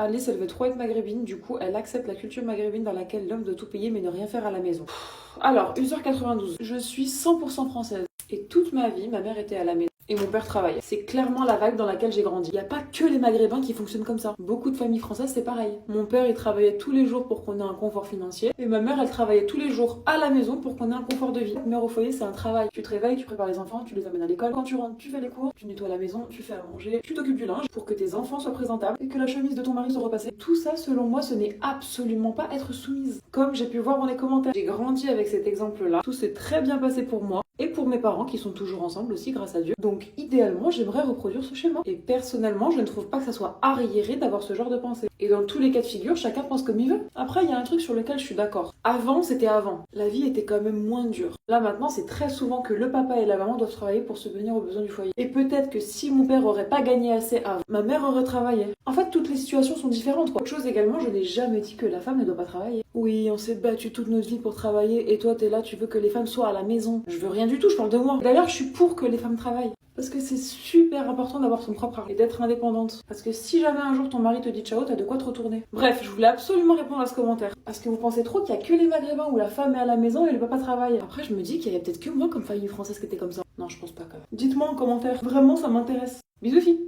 Alice, elle veut trop être maghrébine, du coup, elle accepte la culture maghrébine dans laquelle l'homme doit tout payer mais ne rien faire à la maison. Alors, 1h92, je suis 100% française. Et toute ma vie, ma mère était à la maison. Et mon père travaillait. C'est clairement la vague dans laquelle j'ai grandi. Il n'y a pas que les maghrébins qui fonctionnent comme ça. Beaucoup de familles françaises, c'est pareil. Mon père, il travaillait tous les jours pour qu'on ait un confort financier. Et ma mère, elle travaillait tous les jours à la maison pour qu'on ait un confort de vie. Mère au foyer, c'est un travail. Tu te réveilles, tu prépares les enfants, tu les amènes à l'école. Quand tu rentres, tu fais les cours, tu nettoies la maison, tu fais à manger, tu t'occupes du linge pour que tes enfants soient présentables et que la chemise de ton mari soit repassée. Tout ça, selon moi, ce n'est absolument pas être soumise. Comme j'ai pu voir dans les commentaires. J'ai grandi avec cet exemple-là. Tout s'est très bien passé pour moi. Et pour mes parents qui sont toujours ensemble aussi grâce à Dieu. Donc idéalement j'aimerais reproduire ce schéma. Et personnellement je ne trouve pas que ça soit arriéré d'avoir ce genre de pensée. Et dans tous les cas de figure chacun pense comme il veut. Après il y a un truc sur lequel je suis d'accord. Avant c'était avant. La vie était quand même moins dure. Là maintenant c'est très souvent que le papa et la maman doivent travailler pour subvenir aux besoins du foyer. Et peut-être que si mon père aurait pas gagné assez avant, ma mère aurait travaillé. En fait toutes les situations sont différentes quoi. Autre chose également, je n'ai jamais dit que la femme ne doit pas travailler. Oui on s'est battu toute notre vie pour travailler et toi t'es là tu veux que les femmes soient à la maison. Je veux rien du tout, je parle de moi. D'ailleurs, je suis pour que les femmes travaillent. Parce que c'est super important d'avoir son propre argent et d'être indépendante. Parce que si jamais un jour ton mari te dit ciao, t'as de quoi te retourner. Bref, je voulais absolument répondre à ce commentaire. Parce que vous pensez trop qu'il y a que les maghrébins où la femme est à la maison et le papa travaille. Après, je me dis qu'il y a peut-être que moi comme famille française qui était comme ça. Non, je pense pas quand même. Dites-moi en commentaire. Vraiment, ça m'intéresse. Bisous filles.